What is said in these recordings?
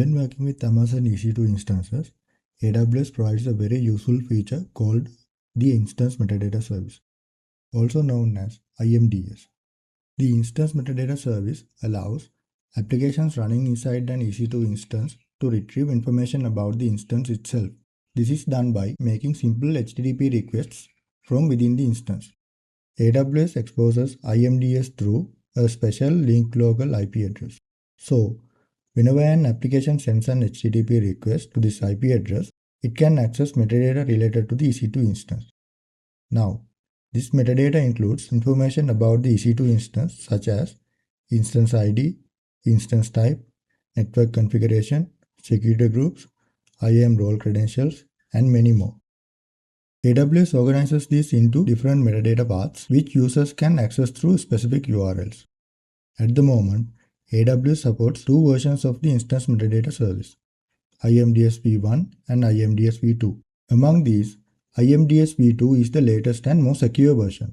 When working with Amazon EC2 instances, AWS provides a very useful feature called the Instance Metadata Service, also known as IMDS. The Instance Metadata Service allows applications running inside an EC2 instance to retrieve information about the instance itself. This is done by making simple HTTP requests from within the instance. AWS exposes IMDS through a special linked local IP address. So, whenever an application sends an HTTP request to this IP address, it can access metadata related to the EC2 instance. Now, this metadata includes information about the EC2 instance such as instance ID, instance type, network configuration, security groups, IAM role credentials, and many more. AWS organizes these into different metadata paths which users can access through specific URLs. At the moment, AWS supports two versions of the Instance Metadata Service, IMDSv1 and IMDSv2. Among these, IMDSv2 is the latest and most secure version.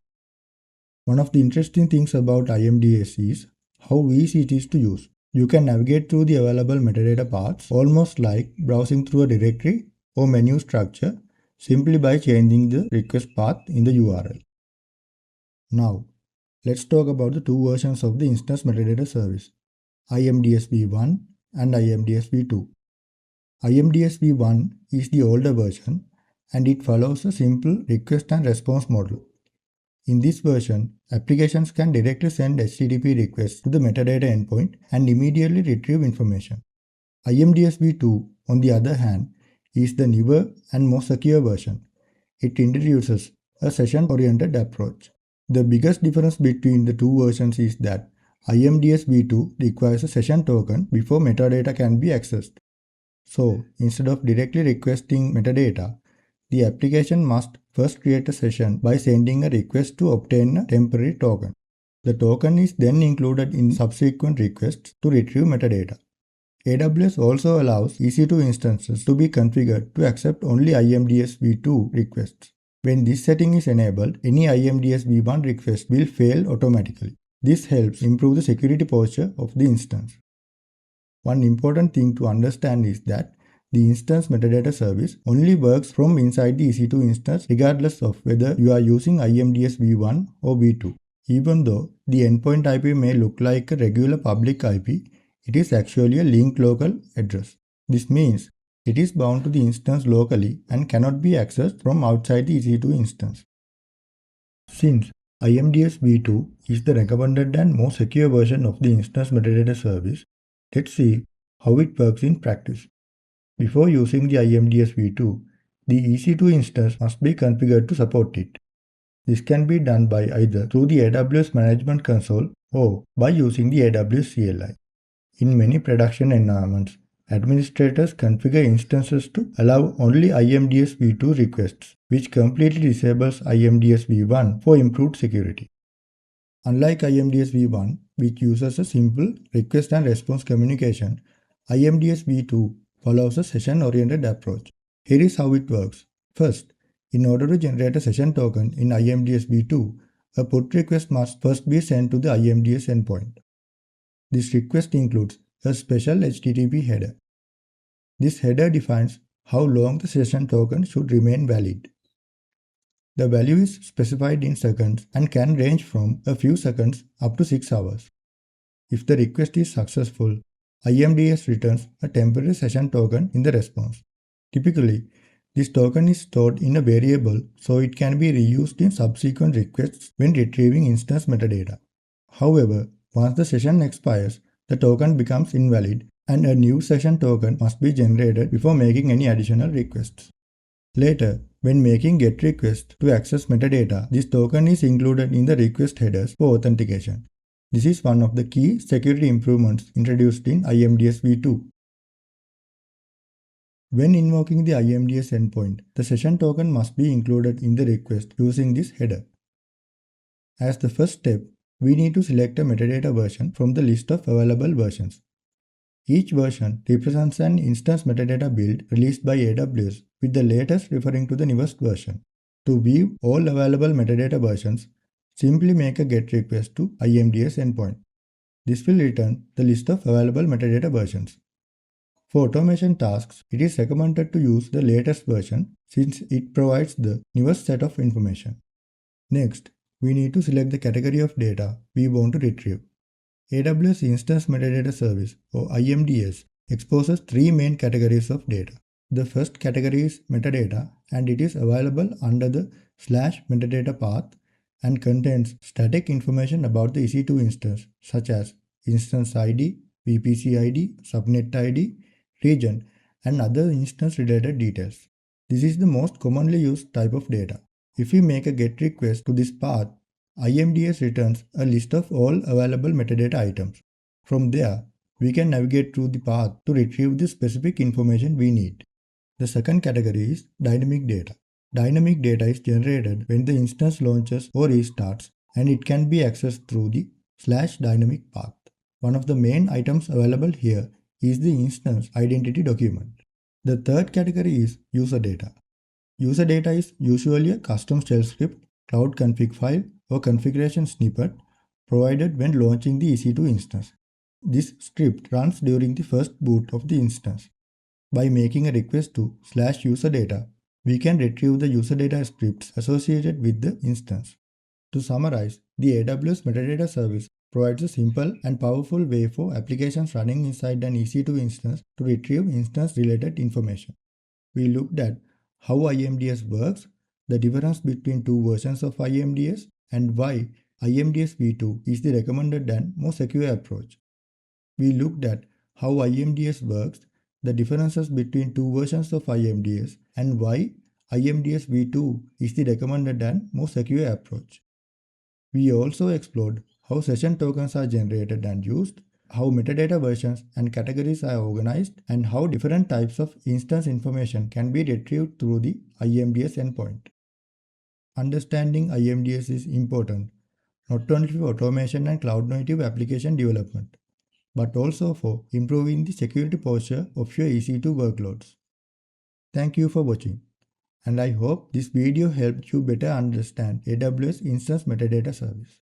One of the interesting things about IMDS is how easy it is to use. You can navigate through the available metadata paths almost like browsing through a directory or menu structure simply by changing the request path in the URL. Now, let's talk about the two versions of the Instance Metadata Service, IMDSv1 and IMDSv2. IMDSv1 is the older version and it follows a simple request and response model. In this version, applications can directly send HTTP requests to the metadata endpoint and immediately retrieve information. IMDSv2, on the other hand, is the newer and more secure version. It introduces a session-oriented approach. The biggest difference between the two versions is that IMDSv2 requires a session token before metadata can be accessed. So, instead of directly requesting metadata, the application must first create a session by sending a request to obtain a temporary token. The token is then included in subsequent requests to retrieve metadata. AWS also allows EC2 instances to be configured to accept only IMDSv2 requests. When this setting is enabled, any IMDSv1 request will fail automatically. This helps improve the security posture of the instance. One important thing to understand is that the Instance Metadata Service only works from inside the EC2 instance regardless of whether you are using IMDSv1 or v2. Even though the endpoint IP may look like a regular public IP, it is actually a linked local address. This means it is bound to the instance locally and cannot be accessed from outside the EC2 instance. Since IMDSv2 is the recommended and most secure version of the Instance Metadata Service, let's see how it works in practice. Before using the IMDSv2, the EC2 instance must be configured to support it. This can be done by either through the AWS Management Console or by using the AWS CLI. In many production environments, administrators configure instances to allow only IMDSv2 requests, which completely disables IMDSv1 for improved security. Unlike IMDSv1, which uses a simple request and response communication, IMDSv2 follows a session-oriented approach. Here is how it works. First, in order to generate a session token in IMDSv2, a put request must first be sent to the IMDS endpoint. This request includes a special HTTP header. This header defines how long the session token should remain valid. The value is specified in seconds and can range from a few seconds up to 6 hours. If the request is successful, IMDS returns a temporary session token in the response. Typically, this token is stored in a variable so it can be reused in subsequent requests when retrieving instance metadata. However, once the session expires, the token becomes invalid and a new session token must be generated before making any additional requests. Later, when making GET requests to access metadata, this token is included in the request headers for authentication. This is one of the key security improvements introduced in IMDSv2. When invoking the IMDS endpoint, the session token must be included in the request using this header. As the first step, we need to select a metadata version from the list of available versions. Each version represents an instance metadata build released by AWS, with the latest referring to the newest version. To view all available metadata versions, simply make a GET request to IMDS endpoint. This will return the list of available metadata versions. For automation tasks, it is recommended to use the latest version since it provides the newest set of information. Next, we need to select the category of data we want to retrieve. AWS Instance Metadata Service or IMDS exposes three main categories of data. The first category is metadata and it is available under the /metadata path and contains static information about the EC2 instance such as instance ID, VPC ID, subnet ID, region, and other instance related details. This is the most commonly used type of data. If we make a GET request to this path, IMDS returns a list of all available metadata items. From there, we can navigate through the path to retrieve the specific information we need. The second category is dynamic data. Dynamic data is generated when the instance launches or restarts, and it can be accessed through the /dynamic path. One of the main items available here is the instance identity document. The third category is user data. User data is usually a custom shell script, cloud config file, or configuration snippet provided when launching the EC2 instance. This script runs during the first boot of the instance. By making a request to /userdata, we can retrieve the user data scripts associated with the instance. To summarize, the AWS Metadata Service provides a simple and powerful way for applications running inside an EC2 instance to retrieve instance-related information. We looked at how IMDS works, the difference between two versions of IMDS, and why IMDSv2 is the recommended and more secure approach. We looked at how IMDS works, the differences between two versions of IMDS, and why IMDSv2 is the recommended and more secure approach. We also explored how session tokens are generated and used, how metadata versions and categories are organized, and how different types of instance information can be retrieved through the IMDS endpoint. Understanding IMDS is important not only for automation and cloud-native application development, but also for improving the security posture of your EC2 workloads. Thank you for watching, and I hope this video helped you better understand AWS Instance Metadata Service.